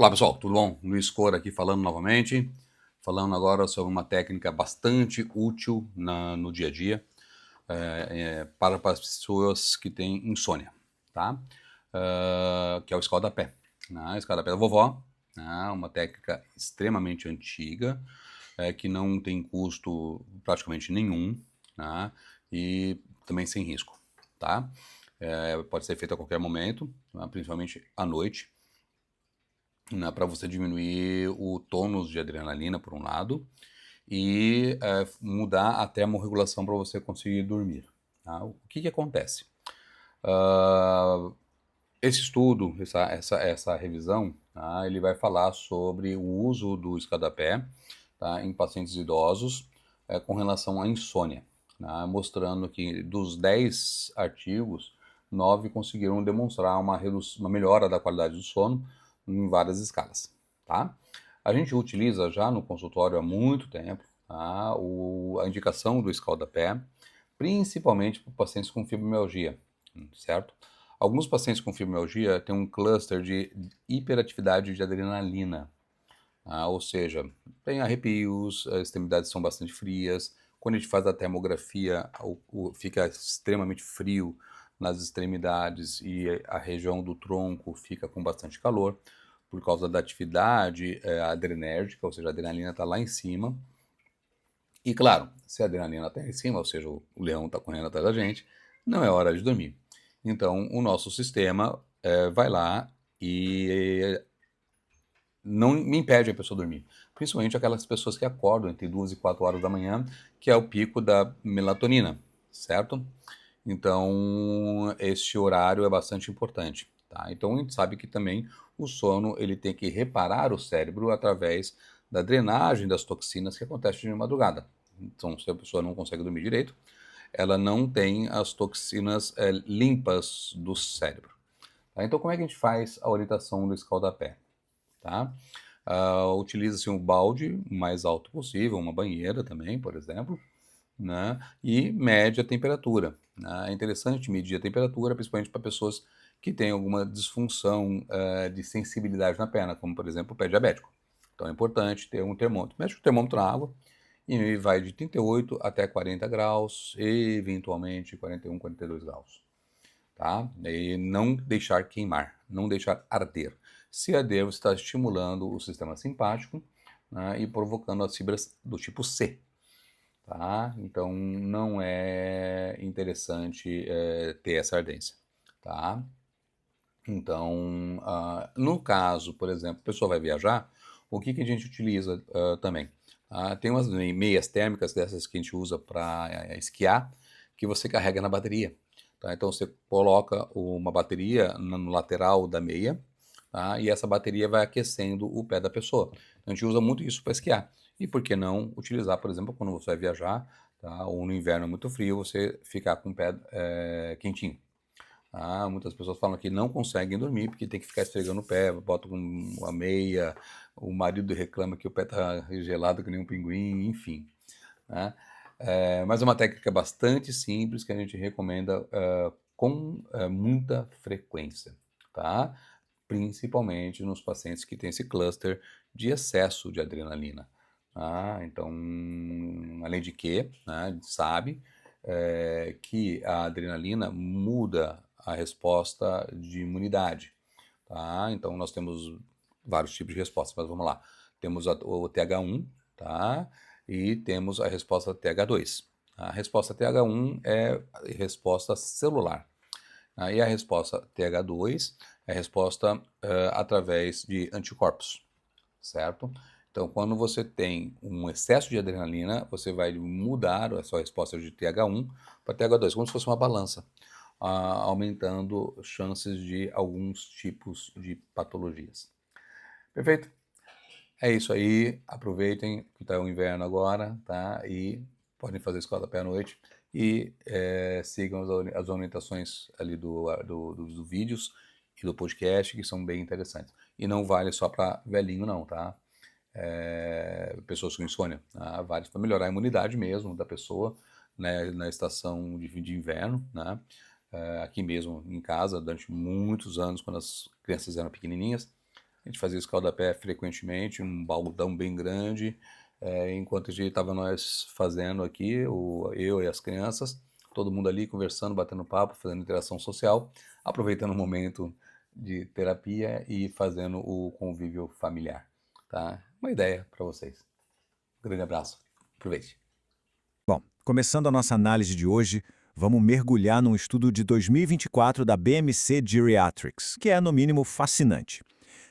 Olá pessoal, tudo bom? Luiz Cor aqui falando novamente, falando agora sobre uma técnica bastante útil no dia a dia para as pessoas que têm insônia, tá? Que é o escaldapé, né? Escaldapé da vovó, né? Uma técnica extremamente antiga, que não tem custo praticamente nenhum, né? E também sem risco, tá? Pode ser feito a qualquer momento, tá? Principalmente à noite, né, para você diminuir o tônus de adrenalina, por um lado, e mudar a termorregulação para você conseguir dormir. Tá? O que acontece? Uh, esse estudo, essa revisão, tá, ele vai falar sobre o uso do escaldapé, tá, em pacientes idosos com relação à insônia, tá, mostrando que dos 10 artigos, 9 conseguiram demonstrar uma melhora da qualidade do sono em várias escalas. Tá? A gente utiliza já no consultório há muito tempo, tá, a indicação do escaldapé, principalmente para pacientes com fibromialgia, certo? Alguns pacientes com fibromialgia têm um cluster de hiperatividade de adrenalina, ou seja, tem arrepios, as extremidades são bastante frias. Quando a gente faz a termografia, fica extremamente frio nas extremidades e a região do tronco fica com bastante calor por causa da atividade adrenérgica, ou seja, a adrenalina está lá em cima. E claro, se a adrenalina está em cima, ou seja, o leão está correndo atrás da gente, não é hora de dormir. Então, o nosso sistema vai lá e não me impede a pessoa dormir. Principalmente aquelas pessoas que acordam entre 2 e 4 horas da manhã, que é o pico da melatonina, certo? Então, esse horário é bastante importante, tá? Então, a gente sabe que também o sono, ele tem que reparar o cérebro através da drenagem das toxinas que acontece de madrugada. Então, se a pessoa não consegue dormir direito, ela não tem as toxinas limpas do cérebro. Tá? Então, como é que a gente faz a orientação do escaldapé? Tá? Utiliza-se um balde o mais alto possível, uma banheira também, por exemplo, né? E mede a temperatura. Né? É interessante medir a temperatura, principalmente para pessoas que têm alguma disfunção de sensibilidade na perna, como por exemplo o pé diabético. Então é importante ter um termômetro. Mede o termômetro na água e vai de 38 até 40 graus, eventualmente 41, 42 graus. Tá? E não deixar queimar, não deixar arder. Se arder, você está estimulando o sistema simpático, né, e provocando as fibras do tipo C. Tá? Então não é interessante ter essa ardência. Tá? Então, no caso, por exemplo, a pessoa vai viajar, o que a gente utiliza também? Tem umas meias térmicas dessas que a gente usa para esquiar, que você carrega na bateria. Tá? Então você coloca uma bateria no lateral da meia, tá? E essa bateria vai aquecendo o pé da pessoa. Então, a gente usa muito isso para esquiar. E por que não utilizar, por exemplo, quando você vai viajar, tá? Ou no inverno muito frio, você ficar com o pé quentinho. Muitas pessoas falam que não conseguem dormir porque tem que ficar esfregando o pé, bota uma meia, o marido reclama que o pé está gelado que nem um pinguim, enfim. Né? Mas é uma técnica bastante simples que a gente recomenda com muita frequência, tá? Principalmente nos pacientes que têm esse cluster de excesso de adrenalina. Então, além de que, né, a gente sabe que a adrenalina muda a resposta de imunidade. Tá? Então, nós temos vários tipos de respostas, mas vamos lá. Temos o TH1, tá? E temos a resposta TH2. A resposta TH1 é a resposta celular. E a resposta TH2 é a resposta através de anticorpos, certo? Então, quando você tem um excesso de adrenalina, você vai mudar a sua resposta de TH1 para TH2, como se fosse uma balança, aumentando chances de alguns tipos de patologias. Perfeito? É isso aí. Aproveitem que está o inverno agora, tá? E podem fazer escola à noite. E sigam as orientações ali dos vídeos e do podcast, que são bem interessantes. E não vale só para velhinho, não, tá? Pessoas com insônia. Vale para melhorar a imunidade mesmo da pessoa, né, na estação de inverno, né? Aqui mesmo em casa, durante muitos anos, quando as crianças eram pequenininhas, A gente fazia escaldapé frequentemente, um baldão bem grande, enquanto a gente estava nós fazendo aqui, eu e as crianças, todo mundo ali conversando, batendo papo, fazendo interação social, aproveitando o momento de terapia e fazendo o convívio familiar, tá? Uma ideia para vocês. Um grande abraço. Aproveite. Bom, começando a nossa análise de hoje, vamos mergulhar num estudo de 2024 da BMC Geriatrics, que é, no mínimo, fascinante.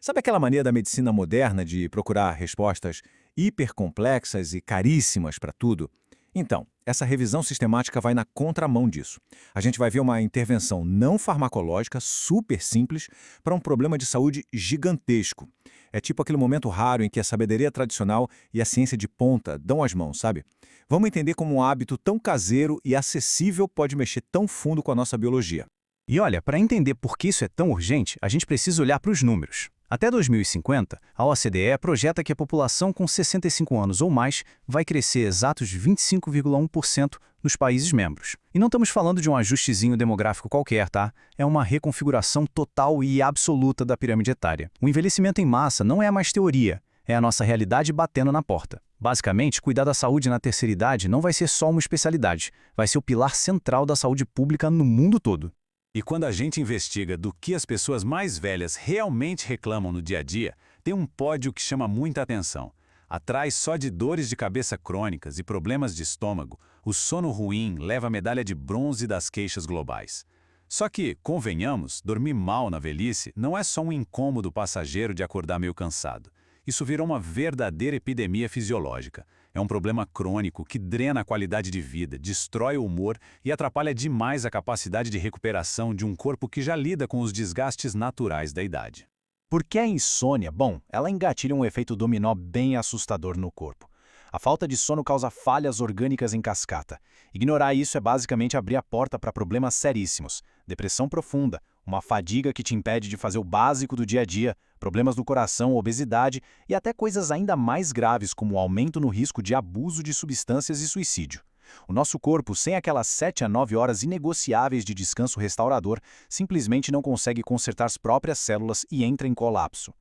Sabe aquela mania da medicina moderna de procurar respostas hipercomplexas e caríssimas para tudo? Então, essa revisão sistemática vai na contramão disso. A gente vai ver uma intervenção não farmacológica super simples para um problema de saúde gigantesco. É tipo aquele momento raro em que a sabedoria tradicional e a ciência de ponta dão as mãos, sabe? Vamos entender como um hábito tão caseiro e acessível pode mexer tão fundo com a nossa biologia. E olha, para entender por que isso é tão urgente, a gente precisa olhar para os números. Até 2050, a OCDE projeta que a população com 65 anos ou mais vai crescer exatos 25,1% nos países membros. E não estamos falando de um ajustezinho demográfico qualquer, tá? É uma reconfiguração total e absoluta da pirâmide etária. O envelhecimento em massa não é mais teoria, é a nossa realidade batendo na porta. Basicamente, cuidar da saúde na terceira idade não vai ser só uma especialidade, vai ser o pilar central da saúde pública no mundo todo. E quando a gente investiga do que as pessoas mais velhas realmente reclamam no dia a dia, tem um pódio que chama muita atenção. Atrás só de dores de cabeça crônicas e problemas de estômago, o sono ruim leva a medalha de bronze das queixas globais. Só que, convenhamos, dormir mal na velhice não é só um incômodo passageiro de acordar meio cansado. Isso virou uma verdadeira epidemia fisiológica. É um problema crônico que drena a qualidade de vida, destrói o humor e atrapalha demais a capacidade de recuperação de um corpo que já lida com os desgastes naturais da idade. Por que a insônia? Bom, ela engatilha um efeito dominó bem assustador no corpo. A falta de sono causa falhas orgânicas em cascata. Ignorar isso é basicamente abrir a porta para problemas seríssimos. Depressão profunda, uma fadiga que te impede de fazer o básico do dia a dia, problemas no coração, obesidade e até coisas ainda mais graves como o aumento no risco de abuso de substâncias e suicídio. O nosso corpo, sem aquelas 7 a 9 horas inegociáveis de descanso restaurador, simplesmente não consegue consertar as próprias células e entra em colapso.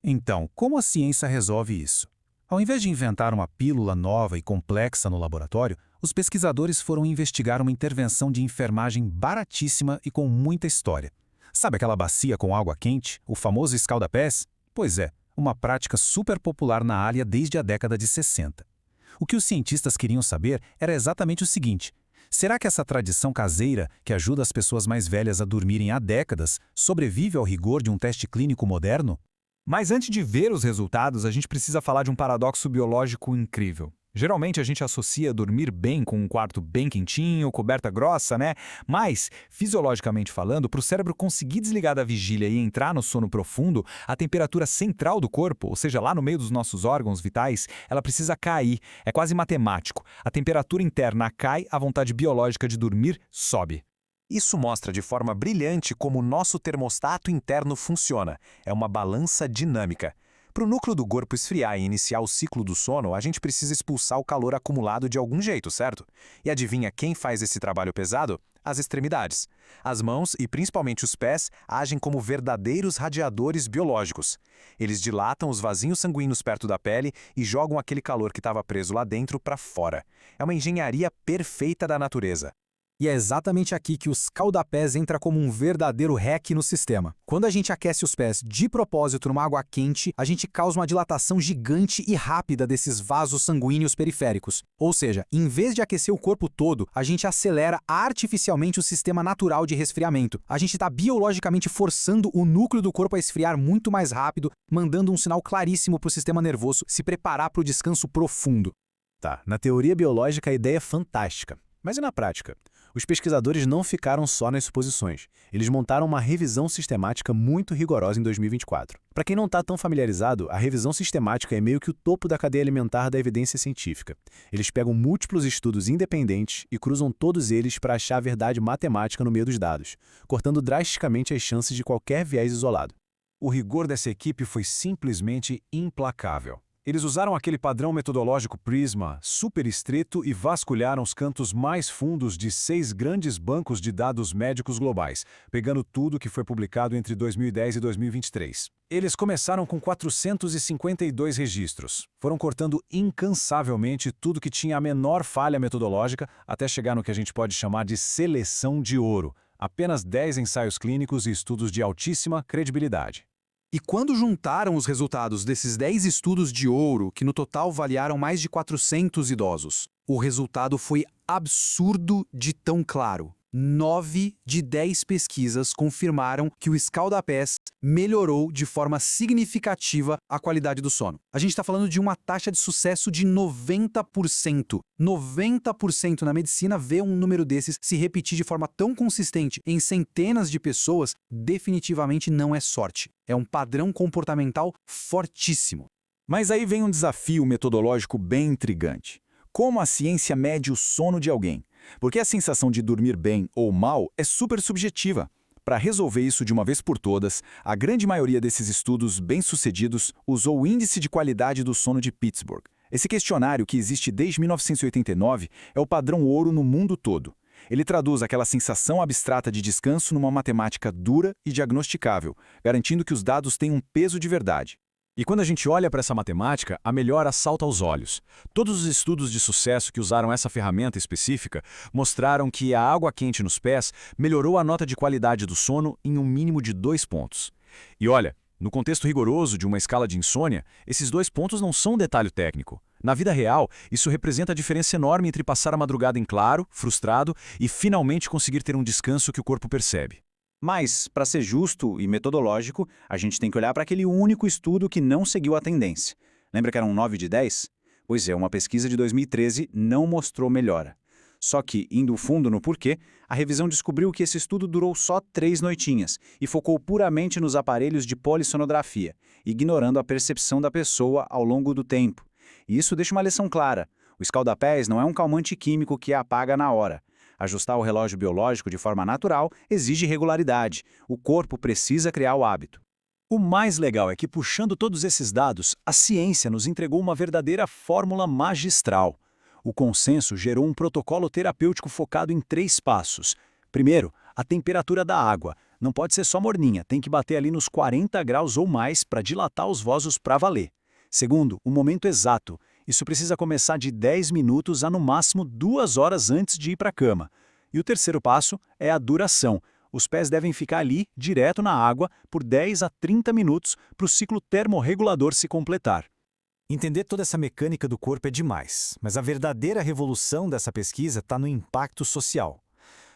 Então, como a ciência resolve isso? Ao invés de inventar uma pílula nova e complexa no laboratório, os pesquisadores foram investigar uma intervenção de enfermagem baratíssima e com muita história. Sabe aquela bacia com água quente, o famoso escaldapés? Pois é, uma prática super popular na área desde a década de 60. O que os cientistas queriam saber era exatamente o seguinte: será que essa tradição caseira, que ajuda as pessoas mais velhas a dormirem há décadas, sobrevive ao rigor de um teste clínico moderno? Mas antes de ver os resultados, a gente precisa falar de um paradoxo biológico incrível. Geralmente a gente associa dormir bem com um quarto bem quentinho, coberta grossa, né? Mas, fisiologicamente falando, para o cérebro conseguir desligar da vigília e entrar no sono profundo, a temperatura central do corpo, ou seja, lá no meio dos nossos órgãos vitais, ela precisa cair. É quase matemático. A temperatura interna cai, a vontade biológica de dormir sobe. Isso mostra de forma brilhante como o nosso termostato interno funciona. É uma balança dinâmica. Para o núcleo do corpo esfriar e iniciar o ciclo do sono, a gente precisa expulsar o calor acumulado de algum jeito, certo? E adivinha quem faz esse trabalho pesado? As extremidades. As mãos e principalmente os pés agem como verdadeiros radiadores biológicos. Eles dilatam os vasinhos sanguíneos perto da pele e jogam aquele calor que estava preso lá dentro para fora. É uma engenharia perfeita da natureza. E é exatamente aqui que o escaldapés entra como um verdadeiro hack no sistema. Quando a gente aquece os pés de propósito numa água quente, a gente causa uma dilatação gigante e rápida desses vasos sanguíneos periféricos. Ou seja, em vez de aquecer o corpo todo, a gente acelera artificialmente o sistema natural de resfriamento. A gente está biologicamente forçando o núcleo do corpo a esfriar muito mais rápido, mandando um sinal claríssimo para o sistema nervoso se preparar para o descanso profundo. Tá, na teoria biológica a ideia é fantástica. Mas e na prática? Os pesquisadores não ficaram só nas suposições. Eles montaram uma revisão sistemática muito rigorosa em 2024. Para quem não está tão familiarizado, a revisão sistemática é meio que o topo da cadeia alimentar da evidência científica. Eles pegam múltiplos estudos independentes e cruzam todos eles para achar a verdade matemática no meio dos dados, cortando drasticamente as chances de qualquer viés isolado. O rigor dessa equipe foi simplesmente implacável. Eles usaram aquele padrão metodológico Prisma, super estrito, e vasculharam os cantos mais fundos de 6 grandes bancos de dados médicos globais, pegando tudo que foi publicado entre 2010 e 2023. Eles começaram com 452 registros. Foram cortando incansavelmente tudo que tinha a menor falha metodológica, até chegar no que a gente pode chamar de seleção de ouro. Apenas 10 ensaios clínicos e estudos de altíssima credibilidade. E quando juntaram os resultados desses 10 estudos de ouro, que no total avaliaram mais de 400 idosos, o resultado foi absurdo de tão claro. 9 de 10 pesquisas confirmaram que o escaldapés melhorou de forma significativa a qualidade do sono. A gente está falando de uma taxa de sucesso de 90%. 90% na medicina vê um número desses se repetir de forma tão consistente em centenas de pessoas, definitivamente não é sorte. É um padrão comportamental fortíssimo. Mas aí vem um desafio metodológico bem intrigante. Como a ciência mede o sono de alguém? Porque a sensação de dormir bem ou mal é super subjetiva. Para resolver isso de uma vez por todas, a grande maioria desses estudos bem-sucedidos usou o Índice de Qualidade do Sono de Pittsburgh. Esse questionário, que existe desde 1989, é o padrão ouro no mundo todo. Ele traduz aquela sensação abstrata de descanso numa matemática dura e diagnosticável, garantindo que os dados têm um peso de verdade. E quando a gente olha para essa matemática, a melhora salta aos olhos. Todos os estudos de sucesso que usaram essa ferramenta específica mostraram que a água quente nos pés melhorou a nota de qualidade do sono em um mínimo de 2 pontos. E olha, no contexto rigoroso de uma escala de insônia, esses 2 pontos não são um detalhe técnico. Na vida real, isso representa a diferença enorme entre passar a madrugada em claro, frustrado, e finalmente conseguir ter um descanso que o corpo percebe. Mas, para ser justo e metodológico, a gente tem que olhar para aquele único estudo que não seguiu a tendência. Lembra que eram 9 de 10? Pois é, uma pesquisa de 2013 não mostrou melhora. Só que, indo fundo no porquê, a revisão descobriu que esse estudo durou só 3 noitinhas e focou puramente nos aparelhos de polissonografia, ignorando a percepção da pessoa ao longo do tempo. E isso deixa uma lição clara. O escaldapés não é um calmante químico que apaga na hora. Ajustar o relógio biológico de forma natural exige regularidade. O corpo precisa criar o hábito. O mais legal é que, puxando todos esses dados, a ciência nos entregou uma verdadeira fórmula magistral. O consenso gerou um protocolo terapêutico focado em 3 passos. Primeiro, a temperatura da água. Não pode ser só morninha, tem que bater ali nos 40 graus ou mais para dilatar os vasos para valer. Segundo, o momento exato. Isso precisa começar de 10 minutos a no máximo 2 horas antes de ir para a cama. E o terceiro passo é a duração. Os pés devem ficar ali, direto na água, por 10 a 30 minutos para o ciclo termorregulador se completar. Entender toda essa mecânica do corpo é demais, mas a verdadeira revolução dessa pesquisa está no impacto social.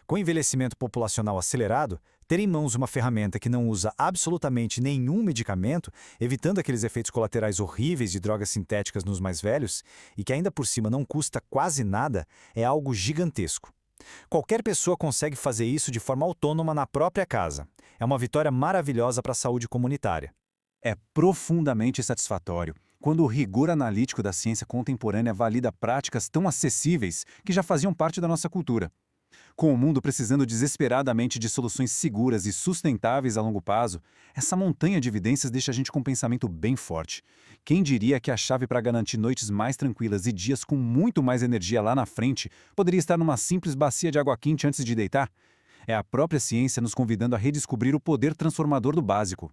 Com o envelhecimento populacional acelerado, ter em mãos uma ferramenta que não usa absolutamente nenhum medicamento, evitando aqueles efeitos colaterais horríveis de drogas sintéticas nos mais velhos, e que ainda por cima não custa quase nada, é algo gigantesco. Qualquer pessoa consegue fazer isso de forma autônoma na própria casa. É uma vitória maravilhosa para a saúde comunitária. É profundamente satisfatório quando o rigor analítico da ciência contemporânea valida práticas tão acessíveis que já faziam parte da nossa cultura. Com o mundo precisando desesperadamente de soluções seguras e sustentáveis a longo prazo, essa montanha de evidências deixa a gente com um pensamento bem forte. Quem diria que a chave para garantir noites mais tranquilas e dias com muito mais energia lá na frente poderia estar numa simples bacia de água quente antes de deitar? É a própria ciência nos convidando a redescobrir o poder transformador do básico.